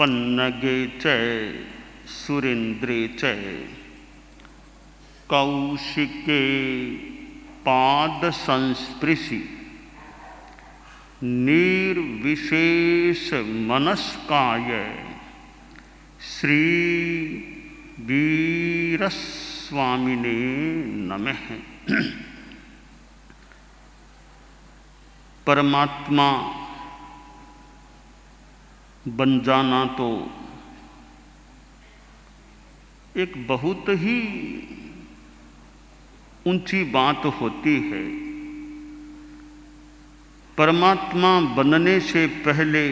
पन्नगे च सुरेन्द्रे च कौशिके पाद संस्पृशि निर्विशेष मनस्काय श्री वीरस्वामिने नमः। परमात्मा बन जाना तो एक बहुत ही ऊंची बात होती है। परमात्मा बनने से पहले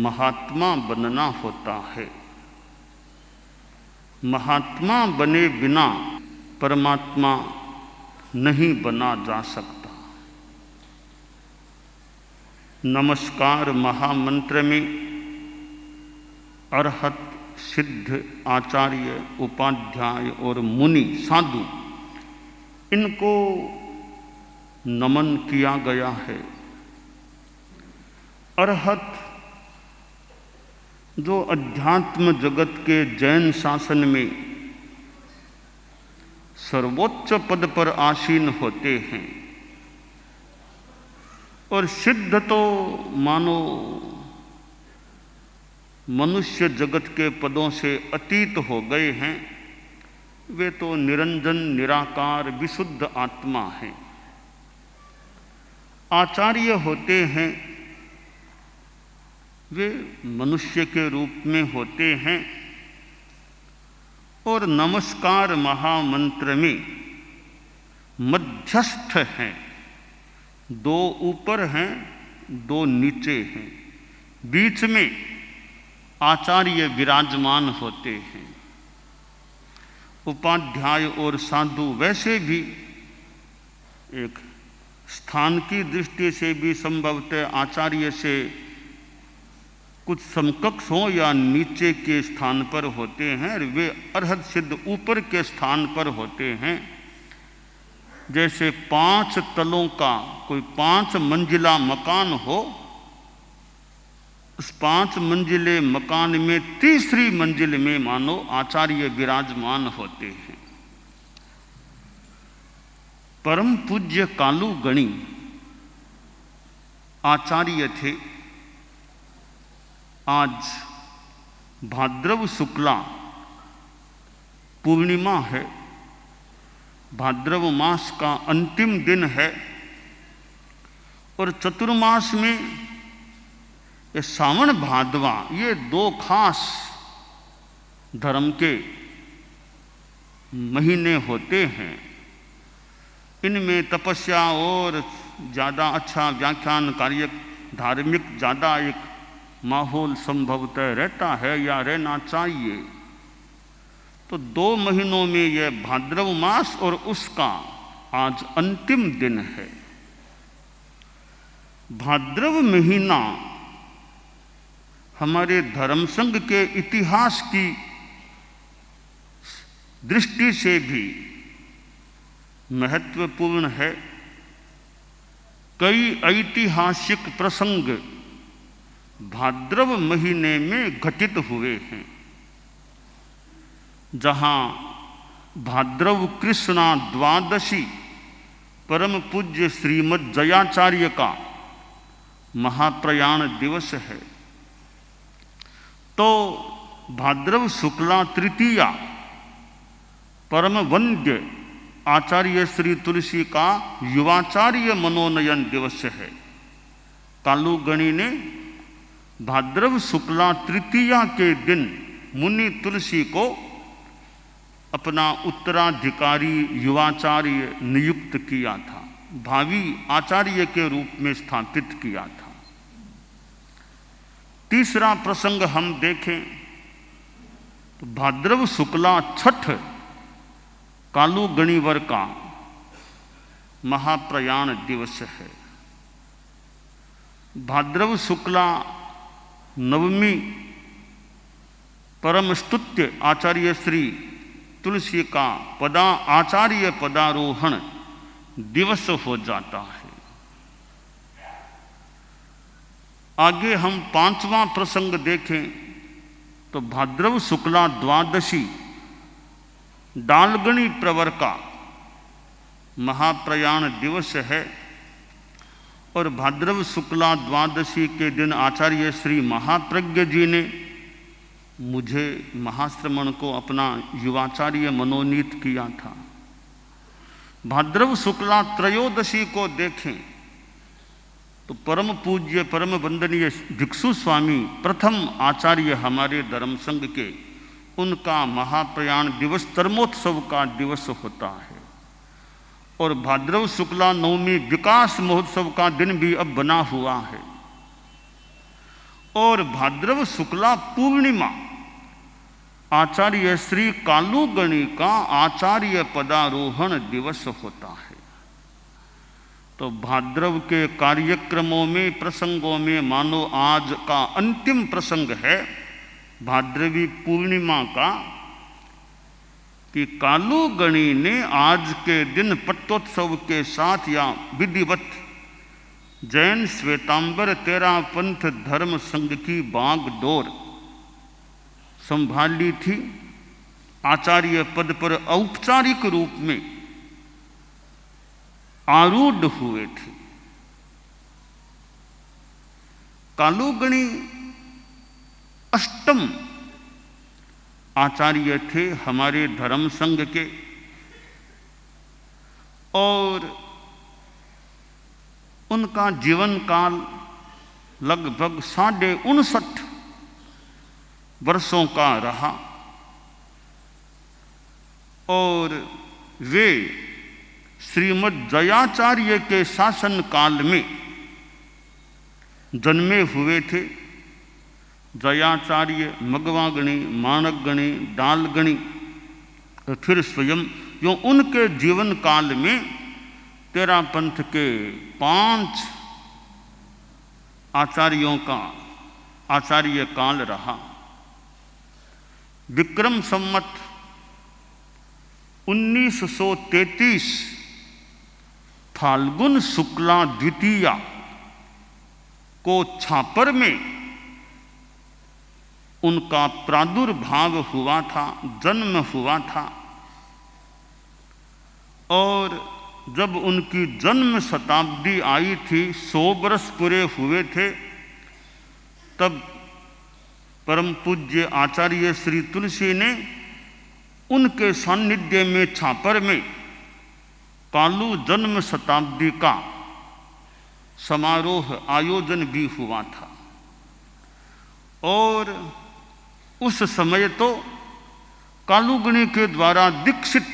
महात्मा बनना होता है। महात्मा बने बिना परमात्मा नहीं बना जा सकता। नमस्कार महामंत्र में अरहत, सिद्ध, आचार्य, उपाध्याय और मुनि, साधु, इनको नमन किया गया है। अरहत जो अध्यात्म जगत के जैन शासन में सर्वोच्च पद पर आसीन होते हैं, और सिद्ध तो मानो मनुष्य जगत के पदों से अतीत हो गए हैं। वे तो निरंजन, निराकार, विशुद्ध आत्मा हैं। आचार्य होते हैं, वे मनुष्य के रूप में होते हैं। और नमस्कार महामंत्र में मध्यस्थ हैं, दो ऊपर हैं, दो नीचे हैं, बीच में आचार्य विराजमान होते हैं। उपाध्याय और साधु वैसे भी एक स्थान की दृष्टि से भी संभवतः आचार्य से कुछ समकक्ष हो या नीचे के स्थान पर होते हैं। वे अरहत सिद्ध ऊपर के स्थान पर होते हैं। जैसे 5 तलों का कोई 5 मंजिला मकान हो, उस 5 मंजिले मकान में तीसरी मंजिल में मानो आचार्य विराजमान होते हैं। परम पूज्य कालू गणी आचार्य थे। आज भाद्रव शुक्ला पूर्णिमा है, भाद्रव मास का अंतिम दिन है। और चतुर्मास में ये सावन भादवा, ये 2 खास धर्म के महीने होते हैं। इनमें तपस्या और ज़्यादा अच्छा व्याख्यान कार्य, धार्मिक ज़्यादा एक माहौल संभवतः रहता है या रहना चाहिए। तो 2 महीनों में यह भाद्रव मास और उसका आज अंतिम दिन है। भाद्रव महीना हमारे धर्म संघ के इतिहास की दृष्टि से भी महत्वपूर्ण है। कई ऐतिहासिक प्रसंग भाद्रव महीने में घटित हुए हैं। जहाँ भाद्रव कृष्णा द्वादशी परम पूज्य श्रीमद् जयाचार्य का महाप्रयाण दिवस है, तो भाद्रव शुक्ला तृतीया परम वंद्य आचार्य श्री तुलसी का युवाचार्य मनोनयन दिवस है। कालूगणी ने भाद्रव शुक्ला तृतीया के दिन मुनि तुलसी को अपना उत्तराधिकारी युवाचार्य नियुक्त किया था, भावी आचार्य के रूप में स्थापित किया था। तीसरा प्रसंग हम देखें तो भाद्रव शुक्ला छठ कालूगणीवर का महाप्रयाण दिवस है। भाद्रव शुक्ला नवमी परम स्तुत्य आचार्य श्री तुलसी का आचार्य पदारोहण दिवस हो जाता है। आगे हम 5वां प्रसंग देखें तो भाद्रव शुक्ला द्वादशी डालगणी प्रवर का महाप्रयाण दिवस है और भाद्रव शुक्ला द्वादशी के दिन आचार्य श्री महाप्रज्ञ जी ने मुझे महाश्रमण को अपना युवाचार्य मनोनीत किया था। भाद्रव शुक्ला त्रयोदशी को देखें तो परम पूज्य परम वंदनीय भिक्षु स्वामी प्रथम आचार्य हमारे धर्म संघ के, उनका महाप्रयाण दिवस धर्मोत्सव का दिवस होता है और भाद्रव शुक्ला नवमी विकास महोत्सव का दिन भी अब बना हुआ है और भाद्रव शुक्ला पूर्णिमा आचार्य श्री कालूगणी का आचार्य पदारोहण दिवस होता है। तो भाद्रव के कार्यक्रमों में प्रसंगों में मानो आज का अंतिम प्रसंग है भाद्रवी पूर्णिमा का कि कालूगणी ने आज के दिन पट्टोत्सव के साथ या विधिवत जैन श्वेतांबर तेरा पंथ धर्म संघ की बागडोर संभाली थी। आचार्य पद पर औपचारिक रूप में आरूढ़ हुए थे। कालूगणी अष्टम आचार्य थे हमारे धर्म संघ के और उनका जीवन काल लगभग 59.5 वर्षों का रहा और वे श्रीमद् जयाचार्य के शासन काल में जन्मे हुए थे। जयाचार्य, मगवागणी, माणकगणी, डालगणी और फिर स्वयं जो उनके जीवन काल में तेरा पंथ के 5 आचार्यों का आचार्य काल रहा। विक्रम संवत 1933 फाल्गुन शुक्ला द्वितीया को छापर में उनका प्रादुर्भाव हुआ था, जन्म हुआ था और जब उनकी जन्म शताब्दी आई थी, 100 वर्ष पूरे हुए थे, तब परम पूज्य आचार्य श्री तुलसी ने उनके सानिध्य में छापर में कालू जन्म शताब्दी का समारोह आयोजन भी हुआ था और उस समय तो कालूगणी के द्वारा दीक्षित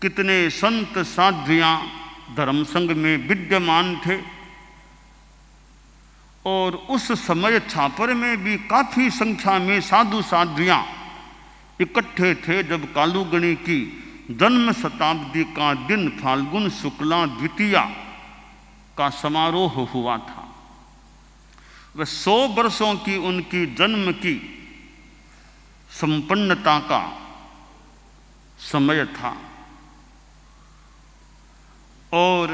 कितने संत साध्वियां धर्म संघ में विद्यमान थे और उस समय छापर में भी काफी संख्या में साधु साध्वियां इकट्ठे थे जब कालूगणी की जन्म शताब्दी का दिन फाल्गुन शुक्ला द्वितीया का समारोह हुआ था। वह 100 वर्षों की उनकी जन्म की संपन्नता का समय था और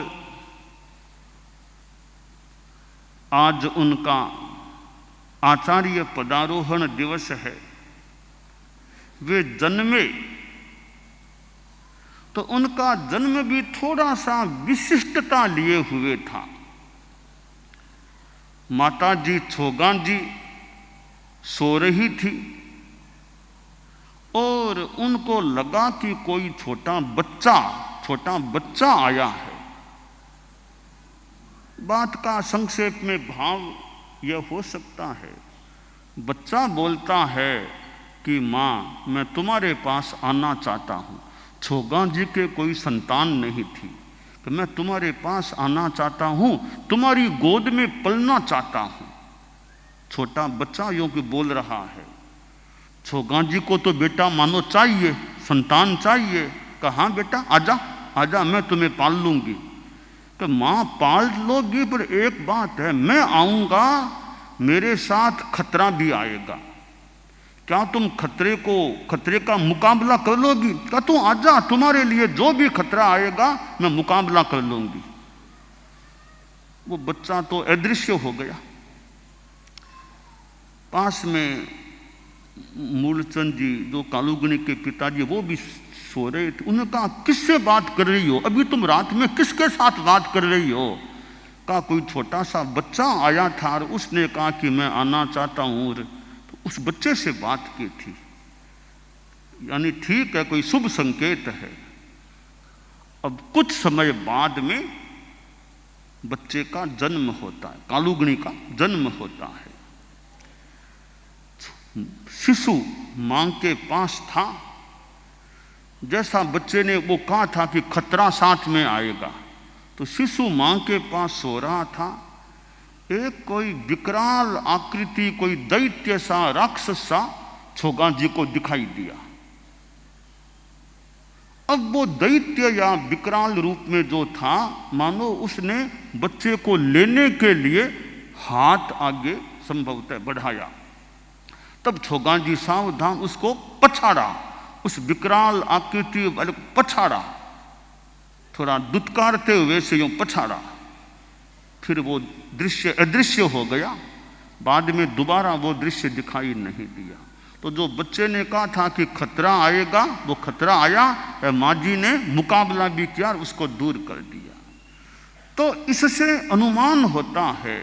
आज उनका आचार्य पदारोहण दिवस है। वे जन्मे तो उनका जन्म भी थोड़ा सा विशिष्टता लिए हुए था। माता जी छोगा जी सो रही थी और उनको लगा कि कोई छोटा बच्चा आया है। बात का संक्षेप में भाव यह हो सकता है, बच्चा बोलता है कि माँ मैं तुम्हारे पास आना चाहता हूँ। छोगा जी के कोई संतान नहीं थी कि मैं तुम्हारे पास आना चाहता हूँ, तुम्हारी गोद में पलना चाहता हूँ। छोटा बच्चा यूँ कि बोल रहा है। छोगा जी को तो बेटा मानो चाहिए, संतान चाहिए। कहाँ बेटा आजा आजा, मैं तुम्हें पाल लूँगी। तो माँ पाल लोगी, पर एक बात है, मैं आऊँगा मेरे साथ खतरा भी आएगा। क्या तुम खतरे का मुकाबला कर लोगी? क्या तू आजा, तुम्हारे लिए जो भी खतरा आएगा मैं मुकाबला कर लूँगी। वो बच्चा तो अदृश्य हो गया। पास में मूलचंद जी जो कालूगणी के पिताजी वो भी सो रहे थे। उन्होंने कहा किससे बात कर रही हो, अभी तुम रात में किसके साथ बात कर रही हो? कहा कोई छोटा सा बच्चा आया था और उसने कहा कि मैं आना चाहता हूँ, तो उस बच्चे से बात की थी। यानी ठीक है, कोई शुभ संकेत है। अब कुछ समय बाद में बच्चे का जन्म होता है, कालूगणी का जन्म होता है। शिशु मां के पास था। जैसा बच्चे ने वो कहा था कि खतरा साथ में आएगा, तो शिशु मां के पास सो रहा था। एक कोई विकराल आकृति, कोई दैत्य सा, राक्षस सा छोगा जी को दिखाई दिया। अब वो दैत्य या विकराल रूप में जो था, मानो उसने बच्चे को लेने के लिए हाथ आगे संभवतः बढ़ाया। तब छोगा जी सावधान उसको पछाड़ा, उस विकराल आकृति वाले को पछाड़ा, थोड़ा दुत्कारते हुए से यूं पछाड़ा। फिर वो दृश्य अदृश्य हो गया। बाद में दोबारा वो दृश्य दिखाई नहीं दिया। तो जो बच्चे ने कहा था कि खतरा आएगा, वो खतरा आया। माँ जी ने मुकाबला भी किया और उसको दूर कर दिया। तो इससे अनुमान होता है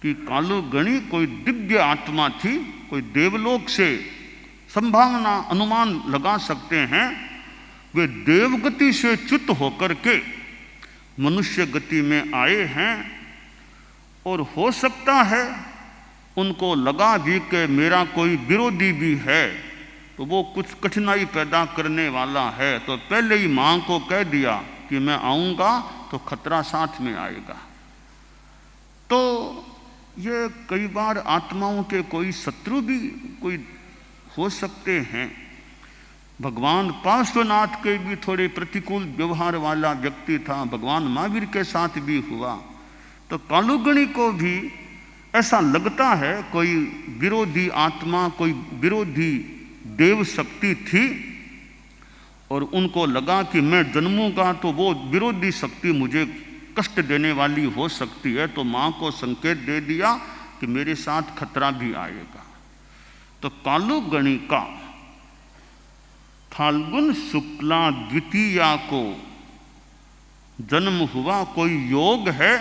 कि कालूगणी कोई दिव्य आत्मा थी, कोई देवलोक से संभावना अनुमान लगा सकते हैं। वे देवगति से च्युत होकर के मनुष्य गति में आए हैं और हो सकता है उनको लगा भी कि मेरा कोई विरोधी भी है, तो वो कुछ कठिनाई पैदा करने वाला है, तो पहले ही मां को कह दिया कि मैं आऊँगा तो खतरा साथ में आएगा। तो ये कई बार आत्माओं के कोई शत्रु भी कोई हो सकते हैं। भगवान पार्श्वनाथ के भी थोड़े प्रतिकूल व्यवहार वाला व्यक्ति था, भगवान महावीर के साथ भी हुआ। तो कालूगणी को भी ऐसा लगता है कोई विरोधी आत्मा, कोई विरोधी देव शक्ति थी और उनको लगा कि मैं जन्मूंगा तो वो विरोधी शक्ति मुझे कष्ट देने वाली हो सकती है, तो मां को संकेत दे दिया कि मेरे साथ खतरा भी आएगा। तो कालूगणी का फाल्गुन शुक्ला द्वितीया को जन्म हुआ। कोई योग है,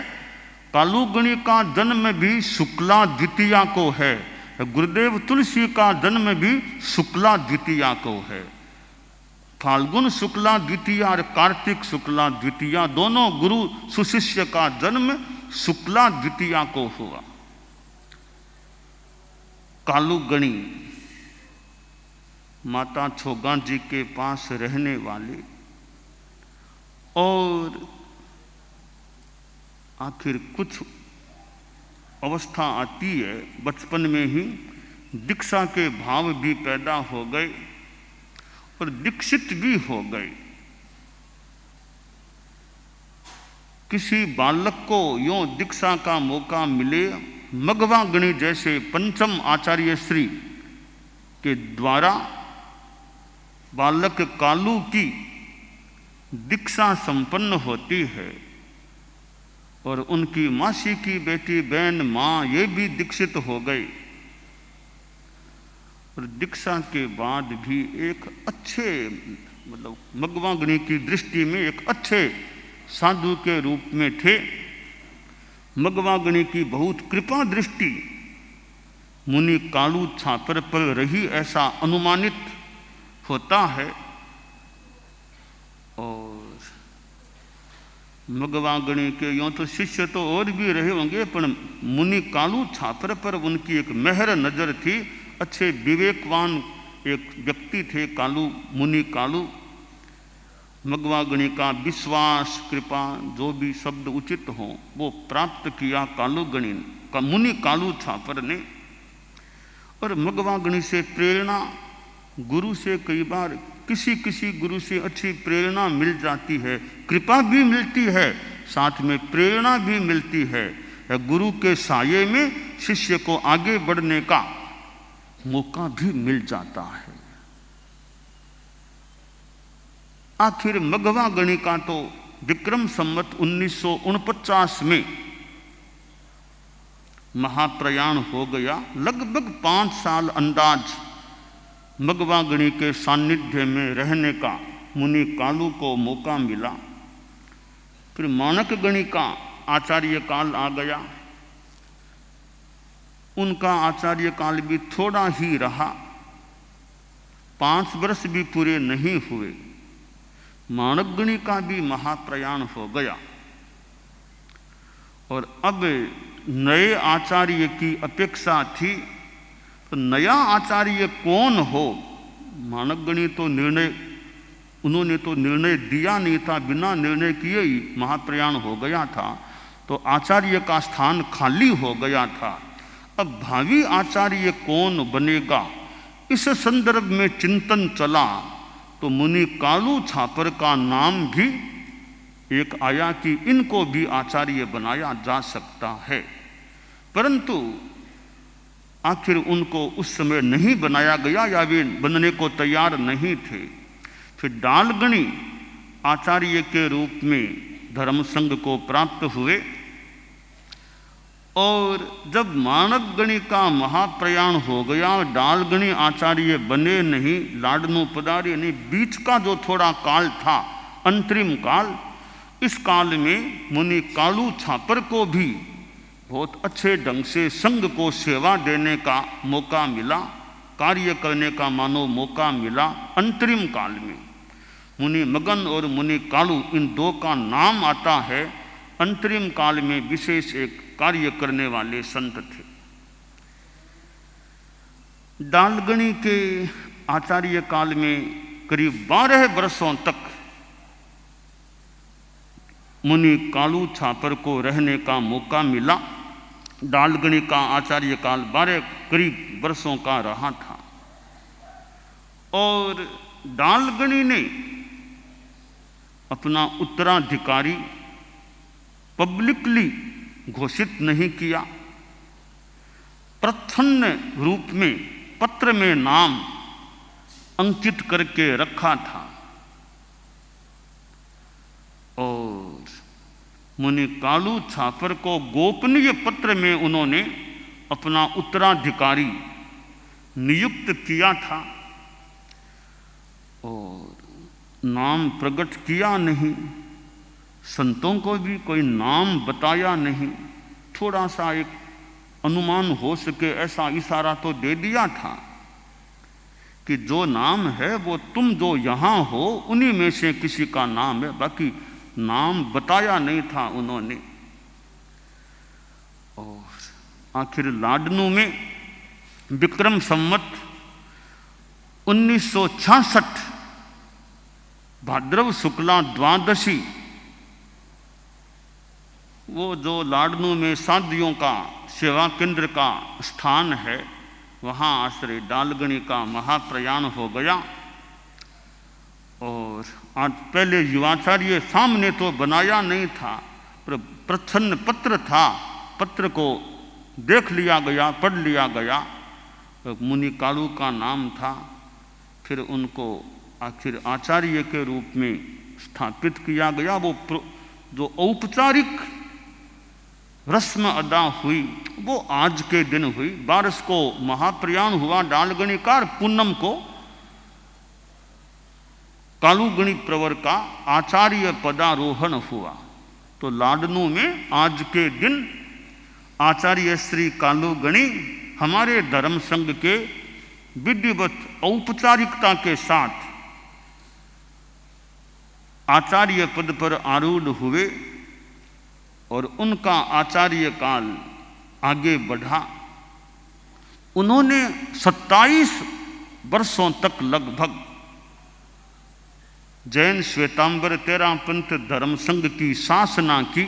कालूगणी का जन्म भी शुक्ला द्वितीया को है। गुरुदेव तुलसी का जन्म भी शुक्ला द्वितीया को है। फाल्गुन शुक्ला द्वितीया और कार्तिक शुक्ला द्वितीया दोनों गुरु सुशिष्य का जन्म शुक्ला द्वितीया को हुआ। कालूगणी माता छोगा जी के पास रहने वाले और आखिर कुछ अवस्था आती है, बचपन में ही दीक्षा के भाव भी पैदा हो गए और दीक्षित भी हो गए। किसी बालक को यों दीक्षा का मौका मिले, मघवागणी जैसे पंचम आचार्य श्री के द्वारा बालक कालू की दीक्षा संपन्न होती है और उनकी मासी की बेटी बहन माँ ये भी दीक्षित हो गई। और दीक्षा के बाद भी एक अच्छे, मतलब मघवागणी की दृष्टि में एक अच्छे साधु के रूप में थे। मघवागणी की बहुत कृपा दृष्टि मुनि कालू छापर पर रही, ऐसा अनुमानित होता है। और मघवागणी के यूँ तो शिष्य तो और भी रहे होंगे, पर मुनि कालू छापर पर उनकी एक मेहर नजर थी। अच्छे विवेकवान एक व्यक्ति थे कालू, मुनि कालू। मघवागणी का विश्वास, कृपा, जो भी शब्द उचित हो, वो प्राप्त किया कालूगणी का मुनि कालू छापर ने। और मघवागणी से प्रेरणा, गुरु से कई बार किसी किसी गुरु से अच्छी प्रेरणा मिल जाती है, कृपा भी मिलती है, साथ में प्रेरणा भी मिलती है। गुरु के साये में शिष्य को आगे बढ़ने का मौका भी मिल जाता है। आखिर मघवागणी का तो विक्रम संवत 1949 में महाप्रयाण हो गया। लगभग 5 साल अंदाज मगवा गणी के सानिध्य में रहने का मुनि कालू को मौका मिला। फिर मानक गणी का आचार्य काल आ गया। उनका आचार्य काल भी थोड़ा ही रहा, 5 वर्ष भी पूरे नहीं हुए। मानक गणी का भी महाप्रयाण हो गया और अब नए आचार्य की अपेक्षा थी। तो नया आचार्य कौन हो? मानक गणी तो उन्होंने तो निर्णय दिया नहीं था, बिना निर्णय किए ही महाप्रयाण हो गया था, तो आचार्य का स्थान खाली हो गया था। अब भावी आचार्य कौन बनेगा, इस संदर्भ में चिंतन चला तो मुनि कालू छापर का नाम भी एक आया कि इनको भी आचार्य बनाया जा सकता है। परंतु आखिर उनको उस समय नहीं बनाया गया या वे बनने को तैयार नहीं थे। फिर डालगणी आचार्य के रूप में धर्मसंघ को प्राप्त हुए और जब मानक गणी का महाप्रयाण हो गया, डालगणी आचार्य बने नहीं, लाडनू पधारे नहीं, बीच का जो थोड़ा काल था अंतरिम काल, इस काल में मुनि कालू छापर को भी बहुत अच्छे ढंग से संघ को सेवा देने का मौका मिला, कार्य करने का मानो मौका मिला। अंतरिम काल में मुनि मगन और मुनि कालू इन दो का नाम आता है। अंतरिम काल में विशेष एक कार्य करने वाले संत थे। डालगणी के आचार्य काल में करीब 12 वर्षों तक मुनि कालू छापर को रहने का मौका मिला। डालगणी का आचार्य काल 12 करीब वर्षों का रहा था और डालगणी ने अपना उत्तराधिकारी पब्लिकली घोषित नहीं किया, प्रच्छन्न रूप में पत्र में नाम अंकित करके रखा था और मुनि कालू छापर को गोपनीय पत्र में उन्होंने अपना उत्तराधिकारी नियुक्त किया था और नाम प्रकट किया नहीं, संतों को भी कोई नाम बताया नहीं, थोड़ा सा एक अनुमान हो सके ऐसा इशारा तो दे दिया था कि जो नाम है वो तुम जो यहाँ हो उन्हीं में से किसी का नाम है, बाकी नाम बताया नहीं था उन्होंने। और आखिर लाडनू में विक्रम संवत 1966 भाद्रव शुक्ला द्वादशी, वो जो लाडनू में साधियों का सेवा केंद्र का स्थान है, वहाँ आश्रय डालगणी का महाप्रयाण हो गया। और आज पहले युवाचार्य सामने तो बनाया नहीं था, पर प्रच्छन्न पत्र था, पत्र को देख लिया गया, पढ़ लिया गया, मुनि कालू का नाम था। फिर उनको आखिर आचार्य के रूप में स्थापित किया गया। वो जो औपचारिक रस्म अदा हुई वो आज के दिन हुई। 12 को महाप्रयाण हुआ डालगणी का, पूनम को कालूगणी प्रवर का आचार्य पदारोहण हुआ। तो लाडनू में आज के दिन आचार्य श्री कालूगणी हमारे धर्म संघ के विधिवत औपचारिकता के साथ आचार्य पद पर आरूढ़ हुए और उनका आचार्य काल आगे बढ़ा। उन्होंने 27 वर्षों तक लगभग जैन श्वेतांबर 13 पंथ धर्म संघ की शासना की,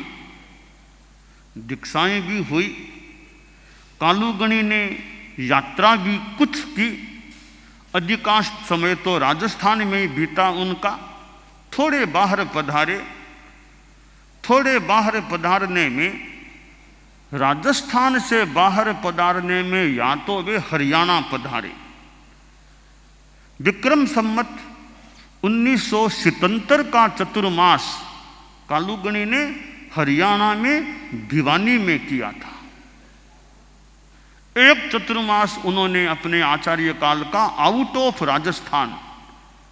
दीक्षाएं भी हुई। कालूगणी ने यात्रा भी कुछ की। अधिकांश समय तो राजस्थान में ही बीता उनका। थोड़े बाहर पधारे, थोड़े बाहर पधारने में, राजस्थान से बाहर पधारने में या तो वे हरियाणा पधारे। विक्रम संवत 1977 का चतुर्मास कालूगणी ने हरियाणा में भिवानी में किया था। एक चतुर्मास उन्होंने अपने आचार्य काल का आउट ऑफ राजस्थान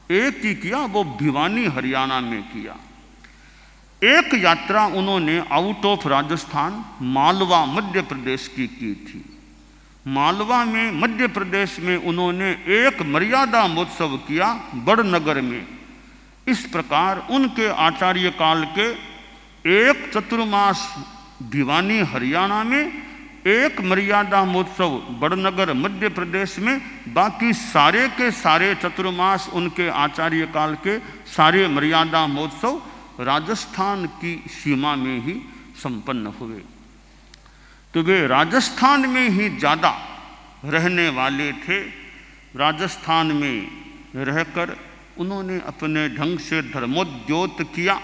एक ही किया, वो भिवानी हरियाणा में किया। एक यात्रा उन्होंने आउट ऑफ राजस्थान मालवा मध्य प्रदेश की थी। मालवा में मध्य प्रदेश में उन्होंने एक मर्यादा महोत्सव किया बड़नगर में। इस प्रकार उनके आचार्य काल के एक चतुर्मास भिवानी हरियाणा में, एक मर्यादा महोत्सव बड़नगर मध्य प्रदेश में, बाकी सारे के सारे चतुर्मास उनके आचार्य काल के सारे मर्यादा महोत्सव राजस्थान की सीमा में ही संपन्न हुए। तो वे राजस्थान में ही ज़्यादा रहने वाले थे। राजस्थान में रहकर उन्होंने अपने ढंग से धर्मोद्योत किया,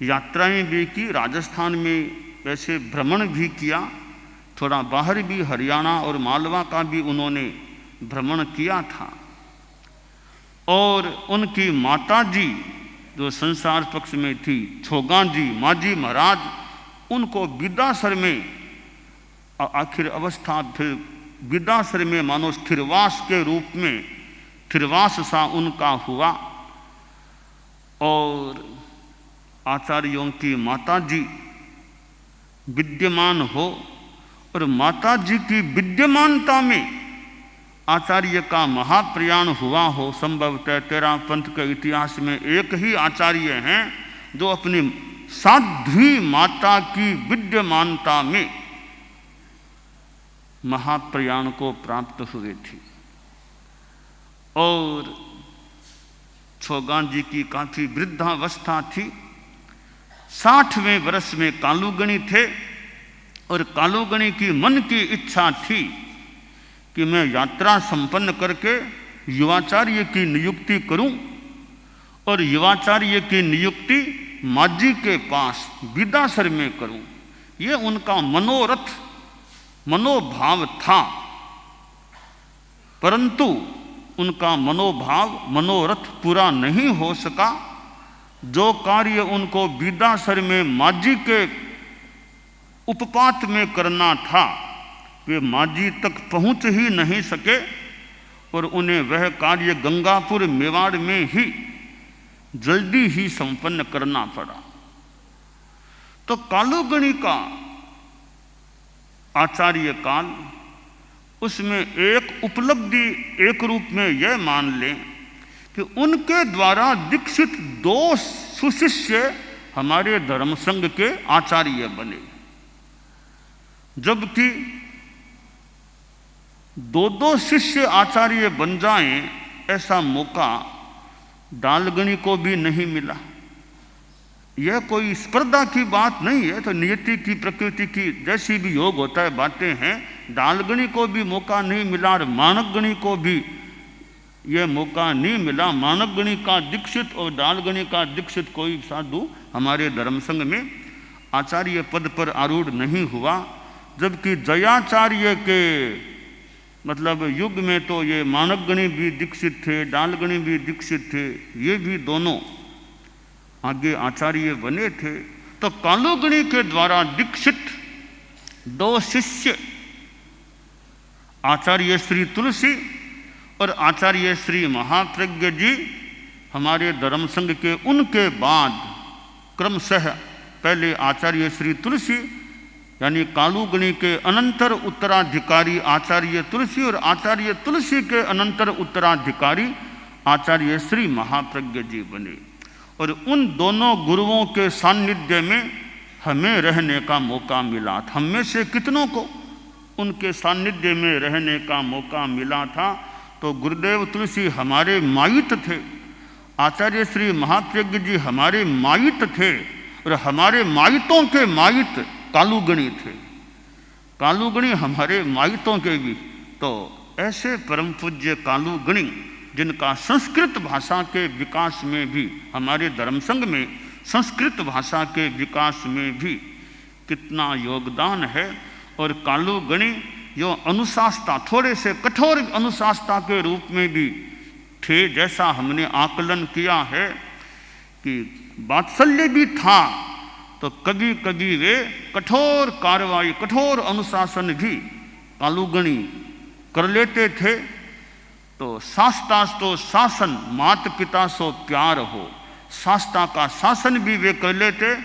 यात्राएं भी की, राजस्थान में वैसे भ्रमण भी किया, थोड़ा बाहर भी हरियाणा और मालवा का भी उन्होंने भ्रमण किया था। और उनकी माता जी जो संसार पक्ष में थी, छोगा जी माजी महाराज, उनको विदासर में आखिर अवस्था फिर विदासर में मानो स्थिरवास के रूप में स्थिरवास सा उनका हुआ। और आचार्यों की माता जी विद्यमान हो और माता जी की विद्यमानता में आचार्य का महाप्रयाण हुआ हो। संभवतः तेरा पंथ के इतिहास में एक ही आचार्य हैं जो अपनी साध्वी माता की विद्यमानता में महाप्रयाण को प्राप्त हुए थे। और छोगा जी की काफी वृद्धावस्था थी, 60वें वर्ष में कालूगणी थे और कालूगणी की मन की इच्छा थी कि मैं यात्रा संपन्न करके युवाचार्य की नियुक्ति करूं और युवाचार्य की नियुक्ति माजी के पास विदासर में करूं। ये उनका मनोभाव था, परंतु उनका मनोरथ पूरा नहीं हो सका। जो कार्य उनको विदासर में माजी के उपपात में करना था, वे माजी तक पहुंच ही नहीं सके और उन्हें वह कार्य गंगापुर मेवाड़ में ही जल्दी ही संपन्न करना पड़ा। तो कालूगणी का आचार्य काल, उसमें एक उपलब्धि एक रूप में यह मान लें कि उनके द्वारा दीक्षित 2 सुशिष्य हमारे धर्म संघ के आचार्य बने, जबकि 2 शिष्य आचार्य बन जाएं ऐसा मौका डालगणी को भी नहीं मिला। यह कोई स्पर्धा की बात नहीं है, तो नियति की प्रकृति की जैसी भी योग होता है बातें हैं। डालगणी को भी मौका नहीं मिला और मानकगणी को भी यह मौका नहीं मिला। मानकगणी का दीक्षित और डालगणी का दीक्षित कोई साधु हमारे धर्म संघ में आचार्य पद पर आरूढ़ नहीं हुआ, जबकि जयाचार्य के मतलब युग में तो ये मानकगणी भी दीक्षित थे, डालगणी भी दीक्षित थे, ये भी दोनों आगे आचार्य बने थे। तो कालूगणी के द्वारा दीक्षित 2 शिष्य आचार्य श्री तुलसी और आचार्य श्री महाप्रज्ञ जी हमारे धर्म संघ के, उनके बाद क्रमशः पहले आचार्य श्री तुलसी यानी कालूगणी के अनंतर उत्तराधिकारी आचार्य तुलसी और आचार्य तुलसी के अनंतर उत्तराधिकारी आचार्य श्री महाप्रज्ञ जी बने। और उन दोनों गुरुओं के सान्निध्य में हमें रहने का मौका मिला था। हम में से कितनों को उनके सान्निध्य में रहने का मौका मिला था? तो गुरुदेव तुलसी हमारे माइत थे, आचार्य श्री महाप्रज्ञ जी हमारे माइत थे और हमारे माइतों के माइत कालूगणी थे। कालूगणी हमारे माइतों के भी। तो ऐसे परम पूज्य कालूगणी जिनका संस्कृत भाषा के विकास में भी, हमारे धर्म संघ में संस्कृत भाषा के विकास में भी कितना योगदान है। और कालूगणी जो अनुशास्ता, थोड़े से कठोर अनुशास्ता के रूप में भी थे, जैसा हमने आकलन किया है कि वात्सल्य भी था तो कभी कभी वे कठोर कार्रवाई, कठोर अनुशासन भी कालूगणी कर लेते थे तो शास्ता तो शासन, मात पिता सो प्यार हो, शास्ता का शासन भी वे कर लेते,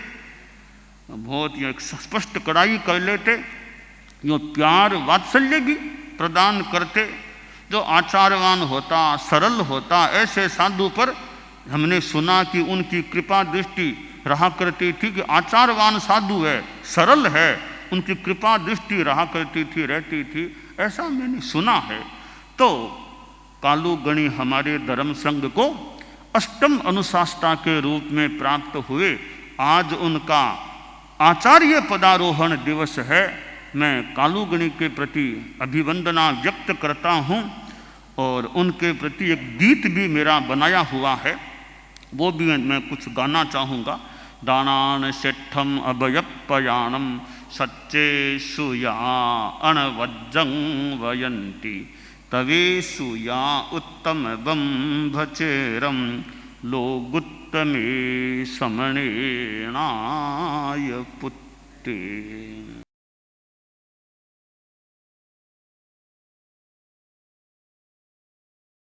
बहुत एक स्पष्ट कड़ाई कर लेते, यो प्यार वात्सल्य भी प्रदान करते। जो आचारवान होता, सरल होता, ऐसे साधु पर हमने सुना कि उनकी कृपा दृष्टि रहा करती थी कि आचारवान साधु है, सरल है, उनकी कृपा दृष्टि रहा करती थी, रहती थी, ऐसा मैंने सुना है। तो कालूगणी हमारे धर्म संघ को अष्टम अनुशासता के रूप में प्राप्त हुए। आज उनका आचार्य पदारोहण दिवस है। मैं कालूगणी के प्रति अभिवंदना व्यक्त करता हूँ और उनके प्रति एक गीत भी मेरा बनाया हुआ है, वो भी मैं कुछ गाना चाहूँगा। दानान सेठम अभयपयाणम सच्चेषु या अणवज्जं वयन्ति तवेषु या उत्तमं भचेरं लोगुत्तमे समणेनाय पुत्ते।